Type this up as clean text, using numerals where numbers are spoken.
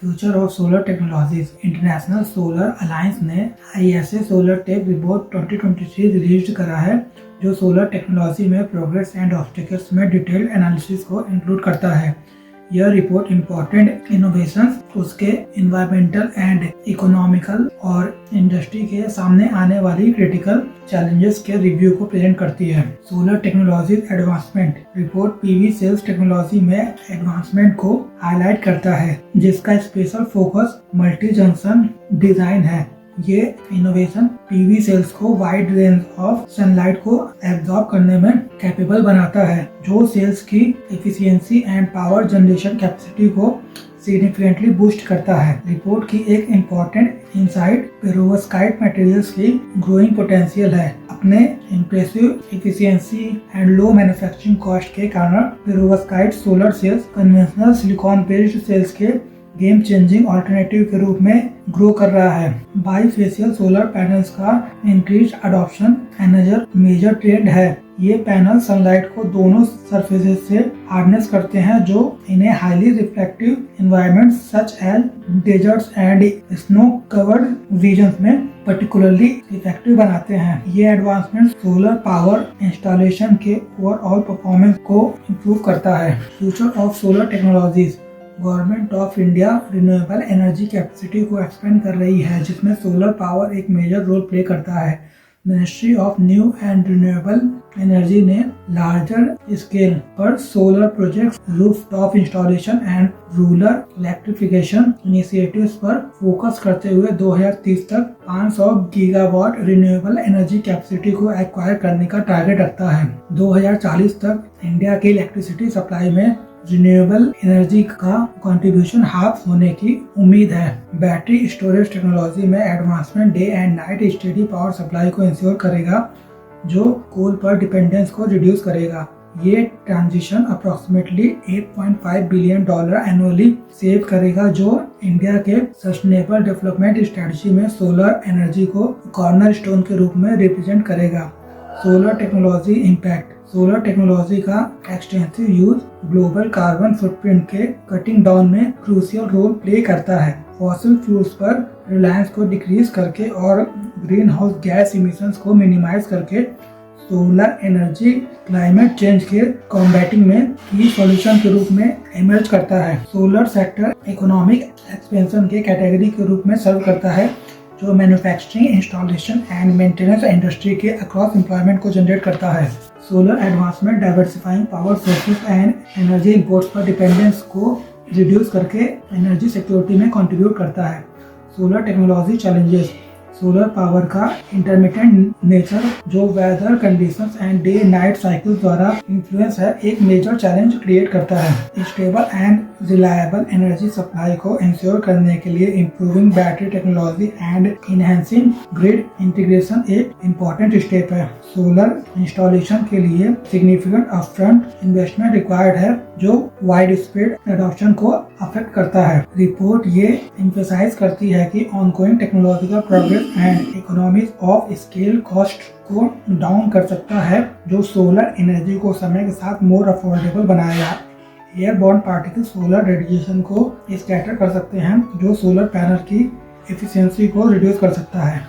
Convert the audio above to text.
Future of solar technologies international solar alliance ने ISA solar tech report 2023 release करा है, जो सोलर टेक्नोलॉजी में प्रोग्रेस एंड ऑब्स्टेकल्स में डिटेल्ड एनालिसिस को इंक्लूड करता है। यह रिपोर्ट इम्पोर्टेंट इनोवेशंस, उसके इन्वायरमेंटल एंड इकोनॉमिकल और इंडस्ट्री के सामने आने वाली क्रिटिकल चैलेंजेस के रिव्यू को प्रेजेंट करती है। Solar technologies advancement report PV cells technology में एडवांसमेंट को हाईलाइट करता है, जिसका special focus multi junction design है। ये इनोवेशन PV सेल्स को वाइड रेंज ऑफ सनलाइट को एब्जॉर्ब करने में कैपेबल बनाता है, जो सेल्स की efficiency and power generation capacity को सिग्निफिकेंटली बूस्ट करता है। रिपोर्ट की एक इम्पोर्टेंट इंसाइट पेरोवस्काइट मटेरियल्स की ग्रोइंग पोटेंशियल है। अपने impressive efficiency and low manufacturing cost के कारण perovskite solar cells conventional silicon based cells के गेम चेंजिंग ऑल्टरनेटिव के रूप में ग्रो कर रहा है। बाईफेशियल सोलर पैनल्स का increase adoption another major trend है। ये पैनल सनलाइट को दोनों सरफेसेस से हार्नेस करते हैं, जो इन्हें highly reflective environment such as deserts and snow covered regions में पर्टिकुलरली इफेक्टिव बनाते हैं। ये एडवांसमेंट सोलर पावर इंस्टॉलेशन के ओवरऑल परफॉर्मेंस को इम्प्रूव करता है। Future of solar technologies government of India renewable energy capacity को एक्सपेंड कर रही है, जिसमें सोलर पावर एक मेजर रोल प्ले करता है। Ministry of new and renewable energy ने लार्जर स्केल पर solar projects, rooftop installation and rural electrification initiatives पर फोकस करते हुए 2030 तक 500 गीगावाट रिन्यूएबल एनर्जी कैपेसिटी को एक्वायर करने का टारगेट रखता है। 2040 तक इंडिया की इलेक्ट्रिसिटी सप्लाई में रिन्यूएबल एनर्जी का कंट्रीब्यूशन हाफ होने की उम्मीद है। बैटरी स्टोरेज टेक्नोलॉजी में advancement day and night steady power supply को इंश्योर करेगा, जो कोल पर डिपेंडेंस को रिड्यूस करेगा। ये transition approximately $8.5 billion annually save करेगा, जो इंडिया के सस्टेनेबल डेवलपमेंट स्ट्रेटजी में सोलर एनर्जी को कॉर्नर स्टोन के रूप में रिप्रेजेंट करेगा। Solar technology impact solar technology का extensive use global carbon footprint के कटिंग डाउन में क्रूशियल रोल प्ले करता है। फॉसिल फ्यूल्स पर रिलायंस को डिक्रीज करके और ग्रीन हाउस गैस इमिशंस को मिनिमाइज करके सोलर एनर्जी क्लाइमेट चेंज के कॉम्बैटिंग में की सॉल्यूशन के रूप में इमर्ज करता है। सोलर सेक्टर इकोनॉमिक एक्सपेंशन के कैटेगरी के रूप में सर्व करता है, जो manufacturing, installation and maintenance industry के अक्रॉस एम्प्लॉयमेंट को जनरेट करता है। Solar advancement diversifying power sources and energy imports पर डिपेंडेंस को रिड्यूस करके एनर्जी सिक्योरिटी में कंट्रीब्यूट करता है। Solar technology challenges solar power का इंटरमिटेंट नेचर, जो weather conditions and day night cycle द्वारा इन्फ्लुएंस है, एक मेजर चैलेंज क्रिएट करता है। Stable and reliable energy supply को इंश्योर करने के लिए improving battery technology and enhancing grid integration एक इम्पोर्टेंट स्टेप है। सोलर इंस्टॉलेशन के लिए सिग्निफिकेंट अपफ्रंट इन्वेस्टमेंट रिक्वायर्ड है, जो वाइड स्प्रेड एडॉप्शन को अफेक्ट करता है। रिपोर्ट ये एम्फसाइज करती है कि ongoing technological progress and economies of scale cost को डाउन कर सकता है, जो सोलर एनर्जी को समय के साथ मोर अफोर्डेबल बनाएगा। एयरबॉर्न पार्टिकल सोलर रेडिएशन को स्कैटर कर सकते हैं, जो सोलर पैनल की एफिशिएंसी को रिड्यूस कर सकता है।